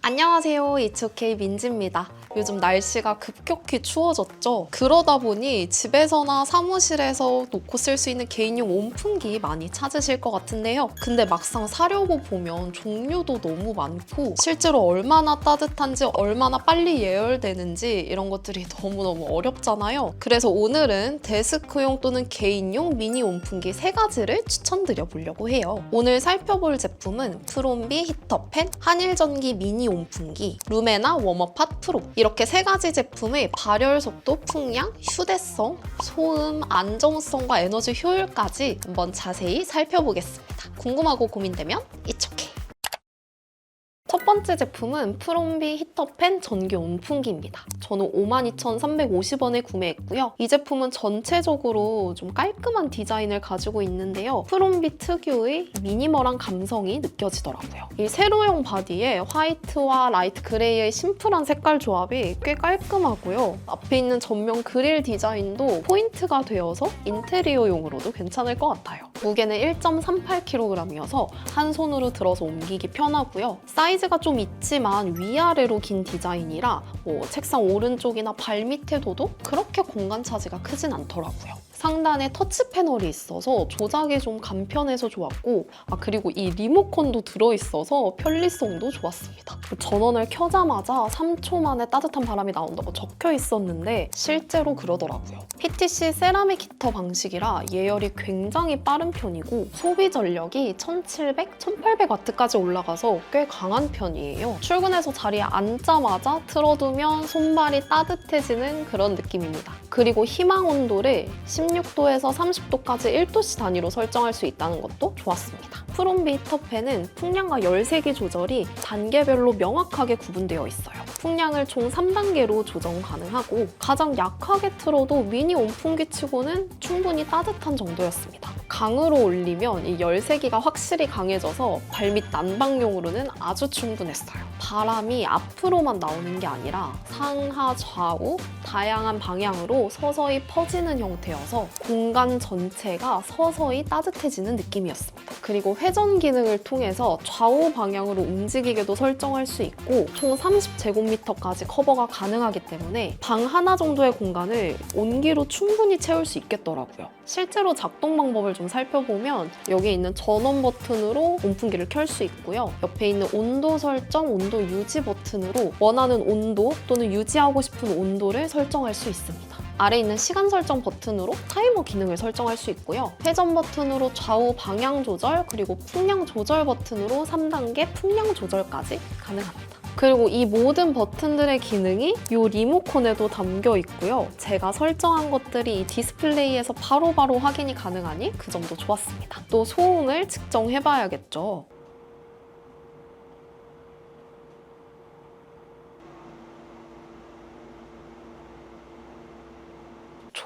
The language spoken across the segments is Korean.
안녕하세요, 이츠오케이 민지입니다. 요즘 날씨가 급격히 추워졌죠? 그러다 보니 집에서나 사무실에서 놓고 쓸 수 있는 개인용 온풍기 많이 찾으실 것 같은데요. 근데 막상 사려고 보면 종류도 너무 많고 실제로 얼마나 따뜻한지 얼마나 빨리 예열되는지 이런 것들이 너무너무 어렵잖아요. 그래서 오늘은 데스크용 또는 개인용 미니 온풍기 3가지를 추천드려 보려고 해요. 오늘 살펴볼 제품은 프롬비 히터팬, 한일전기 미니 온풍기, 루메나 워머팟 프로 이렇게 3가지 제품의 발열 속도, 풍량, 휴대성, 소음, 안정성과 에너지 효율까지 한번 자세히 살펴보겠습니다. 궁금하고 고민되면 이쪽에. 첫 번째 제품은 프롬비 히터팬 전기 온풍기입니다. 저는 52,350원에 구매했고요. 이 제품은 전체적으로 좀 깔끔한 디자인을 가지고 있는데요. 프롬비 특유의 미니멀한 감성이 느껴지더라고요. 이 세로형 바디에 화이트와 라이트 그레이의 심플한 색깔 조합이 꽤 깔끔하고요. 앞에 있는 전면 그릴 디자인도 포인트가 되어서 인테리어용으로도 괜찮을 것 같아요. 무게는 1.38kg이어서 한 손으로 들어서 옮기기 편하고요. 사이즈가 좀 있지만 위아래로 긴 디자인이라 책상 오른쪽이나 발 밑에 둬도 그렇게 공간 차지가 크진 않더라고요. 상단에 터치 패널이 있어서 조작이 좀 간편해서 좋았고 그리고 이 리모컨도 들어있어서 편리성도 좋았습니다. 전원을 켜자마자 3초 만에 따뜻한 바람이 나온다고 적혀 있었는데 실제로 그러더라고요. PTC 세라믹 히터 방식이라 예열이 굉장히 빠른 편이고 소비 전력이 1700, 1800W까지 올라가서 꽤 강한 편이에요. 출근해서 자리에 앉자마자 틀어두면 손발이 따뜻해지는 그런 느낌입니다. 그리고 희망 온도를 16도에서 30도까지 1도씨 단위로 설정할 수 있다는 것도 좋았습니다. 프롬비 히터팬은 풍량과 열세기 조절이 단계별로 명확하게 구분되어 있어요. 풍량을 총 3단계로 조정 가능하고 가장 약하게 틀어도 미니 온풍기 치고는 충분히 따뜻한 정도였습니다. 강으로 올리면 이 열세기가 확실히 강해져서 발밑 난방용으로는 아주 충분했어요. 바람이 앞으로만 나오는 게 아니라 상하, 좌우, 다양한 방향으로 서서히 퍼지는 형태여서 공간 전체가 서서히 따뜻해지는 느낌이었습니다. 그리고 회전 기능을 통해서 좌우 방향으로 움직이게도 설정할 수 있고 총 30제곱미터까지 커버가 가능하기 때문에 방 하나 정도의 공간을 온기로 충분히 채울 수 있겠더라고요. 실제로 작동 방법을 좀 살펴보면 여기 있는 전원 버튼으로 온풍기를 켤 수 있고요. 옆에 있는 온도 설정, 온도 유지 버튼으로 원하는 온도 또는 유지하고 싶은 온도를 설정할 수 있습니다. 아래 있는 시간 설정 버튼으로 타이머 기능을 설정할 수 있고요. 회전 버튼으로 좌우 방향 조절, 그리고 풍량 조절 버튼으로 3단계 풍량 조절까지 가능합니다. 그리고 이 모든 버튼들의 기능이 이 리모컨에도 담겨 있고요. 제가 설정한 것들이 이 디스플레이에서 바로바로 확인이 가능하니 그 점도 좋았습니다. 또 소음을 측정해봐야겠죠.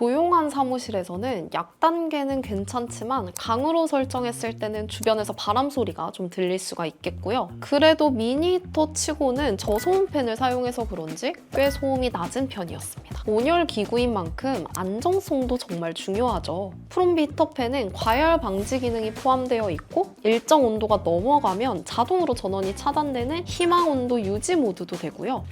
조용한 사무실에서는 약단계는 괜찮지만 강으로 설정했을 때는 주변에서 바람 소리가 좀 들릴 수가 있겠고요. 그래도 미니 히터 치고는 저소음 팬을 사용해서 그런지 꽤 소음이 낮은 편이었습니다. 온열 기구인 만큼 안정성도 정말 중요하죠. 프롬비 히터팬은 과열 방지 기능이 포함되어 있고 일정 온도가 넘어가면 자동으로 전원이 차단되는 희망 온도 유지 모드도 되고요.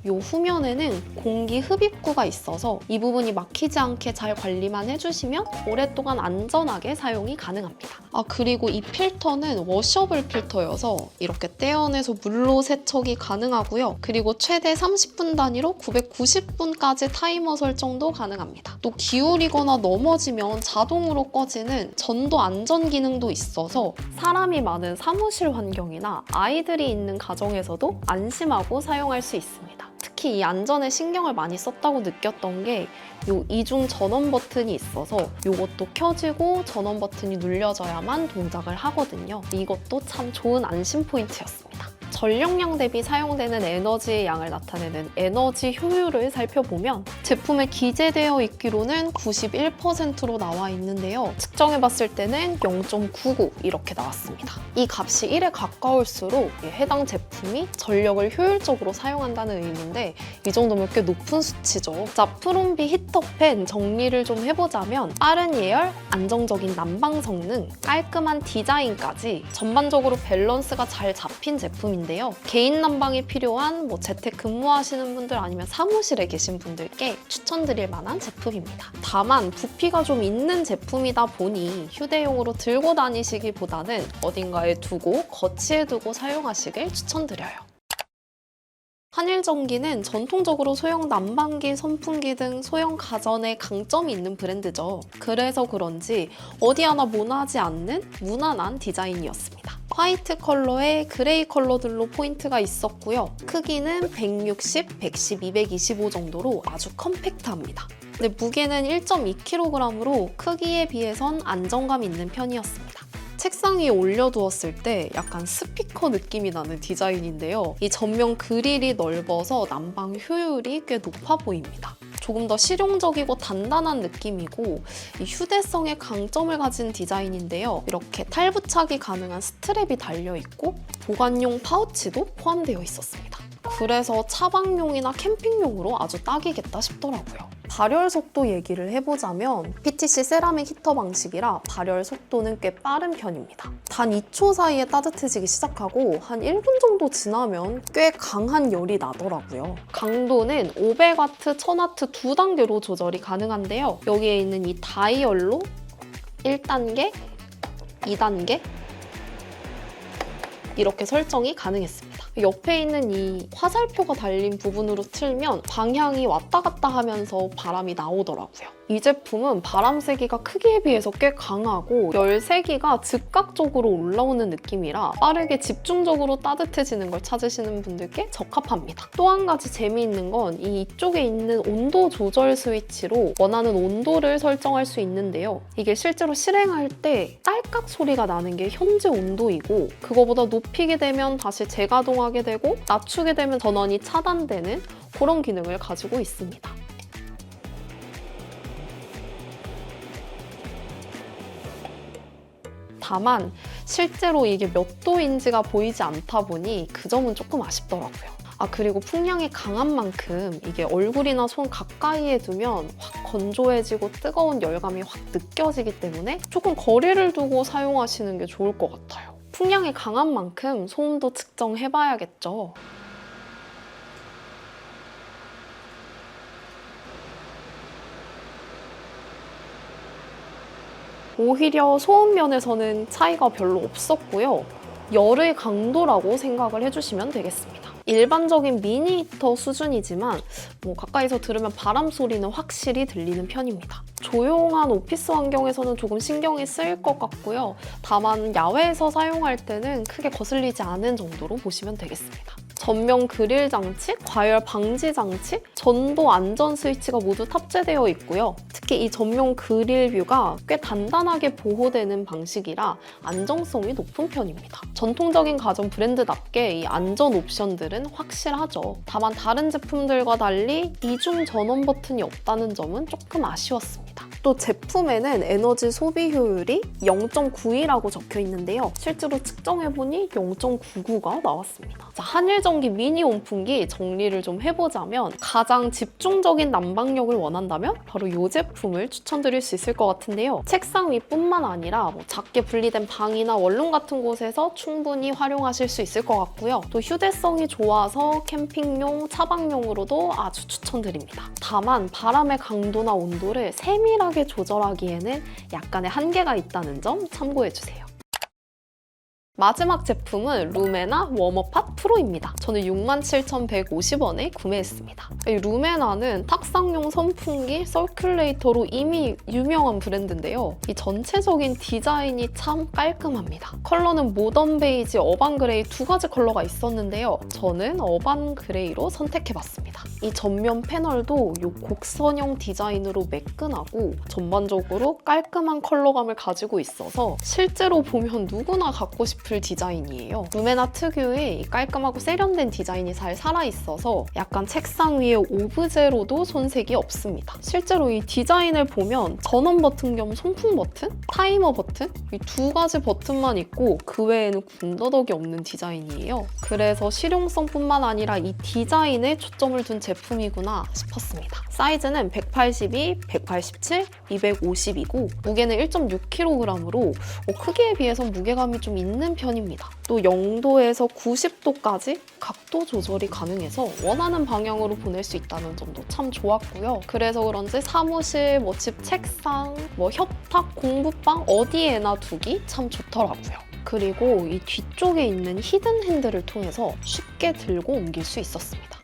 이 후면에는 공기 흡입구가 있어서 이 부분이 막히지 않게 잘 관리만 해주시면 오랫동안 안전하게 사용이 가능합니다. 그리고 이 필터는 워셔블 필터여서 이렇게 떼어내서 물로 세척이 가능하고요. 그리고 최대 30분 단위로 990분까지 타이머 설정도 가능합니다. 또 기울이거나 넘어지면 자동으로 꺼지는 전도 안전 기능도 있어서 사람이 많은 사무실 환경이나 아이들이 있는 가정에서도 안심하고 사용할 수 있습니다. 특히 이 안전에 신경을 많이 썼다고 느꼈던 게 이 이중 전원 버튼이 있어서 이것도 켜지고 전원 버튼이 눌려져야만 동작을 하거든요. 이것도 참 좋은 안심 포인트였습니다. 전력량 대비 사용되는 에너지의 양을 나타내는 에너지 효율을 살펴보면 제품에 기재되어 있기로는 91%로 나와 있는데요. 측정해봤을 때는 0.99 이렇게 나왔습니다. 이 값이 1에 가까울수록 해당 제품이 전력을 효율적으로 사용한다는 의미인데 이 정도면 꽤 높은 수치죠. 자, 프롬비 히터팬 정리를 좀 해보자면 빠른 예열, 안정적인 난방 성능, 깔끔한 디자인까지 전반적으로 밸런스가 잘 잡힌 제품입니다. 제품인데요. 개인 난방이 필요한 재택 근무하시는 분들 아니면 사무실에 계신 분들께 추천드릴 만한 제품입니다. 다만 부피가 좀 있는 제품이다 보니 휴대용으로 들고 다니시기보다는 어딘가에 두고 거치해 두고 사용하시길 추천드려요. 한일전기는 전통적으로 소형 난방기, 선풍기 등 소형 가전에 강점이 있는 브랜드죠. 그래서 그런지 어디 하나 모나지 않는 무난한 디자인이었습니다. 화이트 컬러에 그레이 컬러들로 포인트가 있었고요. 크기는 160, 110, 225 정도로 아주 컴팩트합니다. 근데 무게는 1.2kg으로 크기에 비해선 안정감 있는 편이었습니다. 책상 위에 올려두었을 때 약간 스피커 느낌이 나는 디자인인데요. 이 전면 그릴이 넓어서 난방 효율이 꽤 높아 보입니다. 조금 더 실용적이고 단단한 느낌이고 이 휴대성의 강점을 가진 디자인인데요. 이렇게 탈부착이 가능한 스트랩이 달려있고 보관용 파우치도 포함되어 있었습니다. 그래서 차박용이나 캠핑용으로 아주 딱이겠다 싶더라고요. 발열 속도 얘기를 해보자면 PTC 세라믹 히터 방식이라 발열 속도는 꽤 빠른 편입니다. 단 2초 사이에 따뜻해지기 시작하고 한 1분 정도 지나면 꽤 강한 열이 나더라고요. 강도는 500W, 1000W 두 단계로 조절이 가능한데요. 여기에 있는 이 다이얼로 1단계, 2단계 이렇게 설정이 가능했습니다. 옆에 있는 이 화살표가 달린 부분으로 틀면 방향이 왔다 갔다 하면서 바람이 나오더라고요. 이 제품은 바람 세기가 크기에 비해서 꽤 강하고 열 세기가 즉각적으로 올라오는 느낌이라 빠르게 집중적으로 따뜻해지는 걸 찾으시는 분들께 적합합니다. 또 한 가지 재미있는 건 이쪽에 있는 온도 조절 스위치로 원하는 온도를 설정할 수 있는데요. 이게 실제로 실행할 때 딸깍 소리가 나는 게 현재 온도이고 그거보다 높이게 되면 다시 재가동하게 되고 낮추게 되면 전원이 차단되는 그런 기능을 가지고 있습니다. 다만 실제로 이게 몇 도인지가 보이지 않다 보니 그 점은 조금 아쉽더라고요. 그리고 풍량이 강한 만큼 이게 얼굴이나 손 가까이에 두면 확 건조해지고 뜨거운 열감이 확 느껴지기 때문에 조금 거리를 두고 사용하시는 게 좋을 것 같아요. 풍량이 강한 만큼 소음도 측정해봐야겠죠. 오히려 소음 면에서는 차이가 별로 없었고요. 열의 강도라고 생각을 해주시면 되겠습니다. 일반적인 미니 히터 수준이지만 가까이서 들으면 바람 소리는 확실히 들리는 편입니다. 조용한 오피스 환경에서는 조금 신경이 쓰일 것 같고요. 다만 야외에서 사용할 때는 크게 거슬리지 않은 정도로 보시면 되겠습니다. 전면 그릴 장치, 과열 방지 장치, 전도 안전 스위치가 모두 탑재되어 있고요. 특히 이 전면 그릴 뷰가 꽤 단단하게 보호되는 방식이라 안정성이 높은 편입니다. 전통적인 가전 브랜드답게 이 안전 옵션들은 확실하죠. 다만 다른 제품들과 달리 이중 전원 버튼이 없다는 점은 조금 아쉬웠습니다. 또 제품에는 에너지 소비 효율이 0.92라고 적혀 있는데요. 실제로 측정해보니 0.99가 나왔습니다. 자, 한일전기 미니 온풍기 정리를 좀 해보자면 가장 집중적인 난방력을 원한다면 바로 이 제품을 추천드릴 수 있을 것 같은데요. 책상 위뿐만 아니라 작게 분리된 방이나 원룸 같은 곳에서 충분히 활용하실 수 있을 것 같고요. 또 휴대성이 좋아서 캠핑용, 차박용으로도 아주 추천드립니다. 다만 바람의 강도나 온도를 세밀하게 조절하기에는 약간의 한계가 있다는 점 참고해주세요. 마지막 제품은 루메나 워머팟 프로입니다. 저는 67,150원에 구매했습니다. 이 루메나는 탁상용 선풍기 서큘레이터로 이미 유명한 브랜드인데요. 이 전체적인 디자인이 참 깔끔합니다. 컬러는 모던 베이지, 어반 그레이 두 가지 컬러가 있었는데요. 저는 어반 그레이로 선택해봤습니다. 이 전면 패널도 이 곡선형 디자인으로 매끈하고 전반적으로 깔끔한 컬러감을 가지고 있어서 실제로 보면 누구나 갖고 싶은 디자인이에요. 루메나 특유의 깔끔하고 세련된 디자인이 잘 살아있어서 약간 책상 위에 오브제로도 손색이 없습니다. 실제로 이 디자인을 보면 전원 버튼 겸 송풍 버튼, 타이머 버튼 이 두 가지 버튼만 있고 그 외에는 군더더기 없는 디자인이에요. 그래서 실용성뿐만 아니라 이 디자인에 초점을 둔 제품이구나 싶었습니다. 사이즈는 182, 187, 250이고 무게는 1.6kg으로 크기에 비해서 무게감이 좀 있는 편입니다. 또 0도에서 90도까지 각도 조절이 가능해서 원하는 방향으로 보낼 수 있다는 점도 참 좋았고요. 그래서 그런지 사무실, 집 책상, 협탁, 공부방 어디에나 두기 참 좋더라고요. 그리고 이 뒤쪽에 있는 히든 핸들을 통해서 쉽게 들고 옮길 수 있었습니다.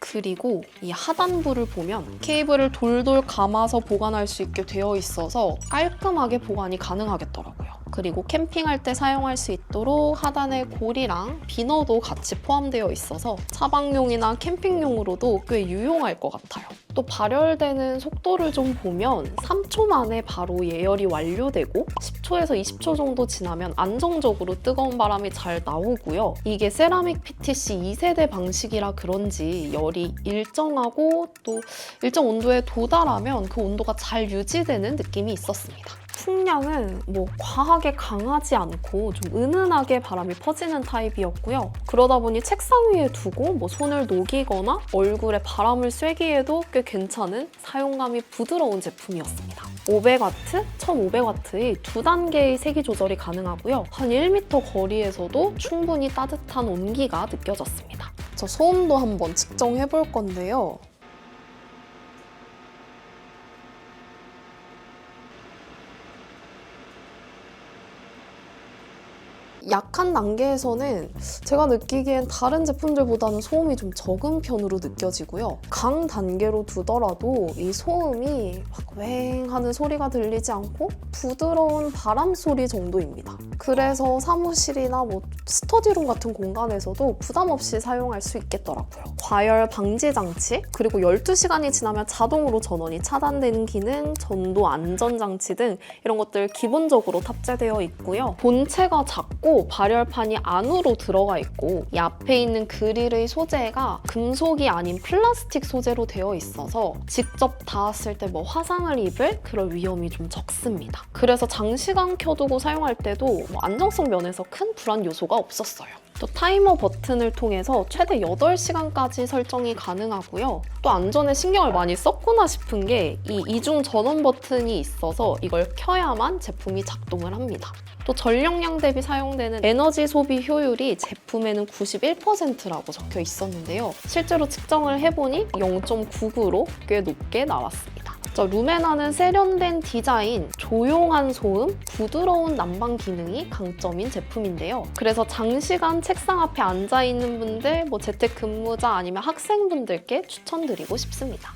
그리고 이 하단부를 보면 케이블을 돌돌 감아서 보관할 수 있게 되어 있어서 깔끔하게 보관이 가능하겠더라고요. 그리고 캠핑할 때 사용할 수 있도록 하단에 고리랑 비너도 같이 포함되어 있어서 차박용이나 캠핑용으로도 꽤 유용할 것 같아요. 또 발열되는 속도를 좀 보면 3초 만에 바로 예열이 완료되고 10초에서 20초 정도 지나면 안정적으로 뜨거운 바람이 잘 나오고요. 이게 세라믹 PTC 2세대 방식이라 그런지 열이 일정하고 또 일정 온도에 도달하면 그 온도가 잘 유지되는 느낌이 있었습니다. 풍량은 과하게 강하지 않고 좀 은은하게 바람이 퍼지는 타입이었고요. 그러다 보니 책상 위에 두고 손을 녹이거나 얼굴에 바람을 쐬기에도 꽤 괜찮은 사용감이 부드러운 제품이었습니다. 500W, 1500W의 두 단계의 세기 조절이 가능하고요. 한 1m 거리에서도 충분히 따뜻한 온기가 느껴졌습니다. 저 소음도 한번 측정해 볼 건데요. 약한 단계에서는 제가 느끼기엔 다른 제품들보다는 소음이 좀 적은 편으로 느껴지고요. 강 단계로 두더라도 이 소음이 막 웽 하는 소리가 들리지 않고 부드러운 바람 소리 정도입니다. 그래서 사무실이나 스터디룸 같은 공간에서도 부담 없이 사용할 수 있겠더라고요. 과열 방지 장치, 그리고 12시간이 지나면 자동으로 전원이 차단되는 기능, 전도 안전 장치 등 이런 것들 기본적으로 탑재되어 있고요. 본체가 작고 발열판이 안으로 들어가 있고 이 앞에 있는 그릴의 소재가 금속이 아닌 플라스틱 소재로 되어 있어서 직접 닿았을 때 화상을 입을 그럴 위험이 좀 적습니다. 그래서 장시간 켜두고 사용할 때도 안정성 면에서 큰 불안 요소가 없었어요. 또 타이머 버튼을 통해서 최대 8시간까지 설정이 가능하고요. 또 안전에 신경을 많이 썼구나 싶은 게 이 이중 전원 버튼이 있어서 이걸 켜야만 제품이 작동을 합니다. 또 전력량 대비 사용되는 에너지 소비 효율이 제품에는 91%라고 적혀 있었는데요. 실제로 측정을 해보니 0.99로 꽤 높게 나왔습니다. 루메나는 세련된 디자인, 조용한 소음, 부드러운 난방 기능이 강점인 제품인데요. 그래서 장시간 책상 앞에 앉아있는 분들, 재택근무자 아니면 학생분들께 추천드리고 싶습니다.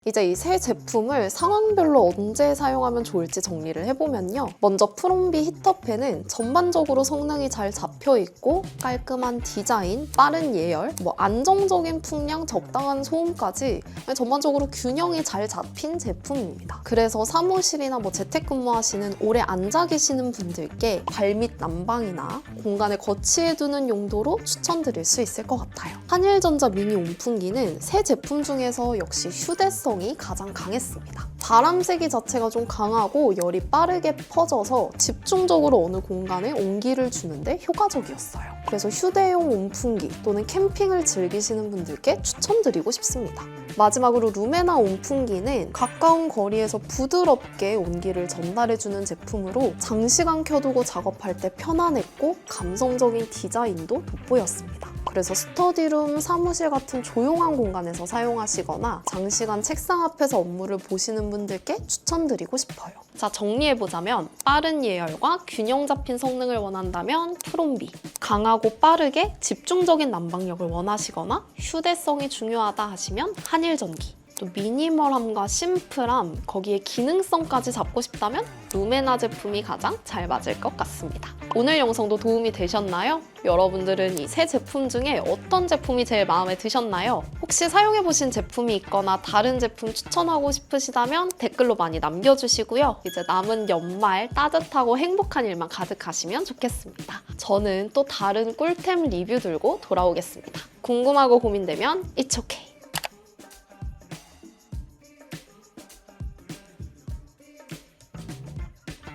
이제 이 새 제품을 상황별로 언제 사용하면 좋을지 정리를 해보면요. 먼저 프롬비 히터팬은 전반적으로 성능이 잘 잡혀있고 깔끔한 디자인, 빠른 예열, 안정적인 풍량, 적당한 소음까지 전반적으로 균형이 잘 잡힌 제품입니다. 그래서 사무실이나 재택근무하시는 오래 앉아 계시는 분들께 발밑 난방이나 공간에 거치해두는 용도로 추천드릴 수 있을 것 같아요. 한일전자 미니 온풍기는 새 제품 중에서 역시 휴대성 이 가장 강했습니다. 바람 세기 자체가 좀 강하고 열이 빠르게 퍼져서 집중적으로 어느 공간에 온기를 주는데 효과적이었어요. 그래서 휴대용 온풍기 또는 캠핑을 즐기시는 분들께 추천드리고 싶습니다. 마지막으로 루메나 온풍기는 가까운 거리에서 부드럽게 온기를 전달해주는 제품으로 장시간 켜두고 작업할 때 편안했고 감성적인 디자인도 돋보였습니다. 그래서 스터디룸, 사무실 같은 조용한 공간에서 사용하시거나 장시간 책상 앞에서 업무를 보시는 분들께 추천드리고 싶어요. 자, 정리해보자면 빠른 예열과 균형 잡힌 성능을 원한다면 프롬비, 강하고 빠르게 집중적인 난방력을 원하시거나 휴대성이 중요하다 하시면 한일전기, 또 미니멀함과 심플함, 거기에 기능성까지 잡고 싶다면 루메나 제품이 가장 잘 맞을 것 같습니다. 오늘 영상도 도움이 되셨나요? 여러분들은 이 새 제품 중에 어떤 제품이 제일 마음에 드셨나요? 혹시 사용해보신 제품이 있거나 다른 제품 추천하고 싶으시다면 댓글로 많이 남겨주시고요. 이제 남은 연말 따뜻하고 행복한 일만 가득하시면 좋겠습니다. 저는 또 다른 꿀템 리뷰 들고 돌아오겠습니다. 궁금하고 고민되면 It's okay.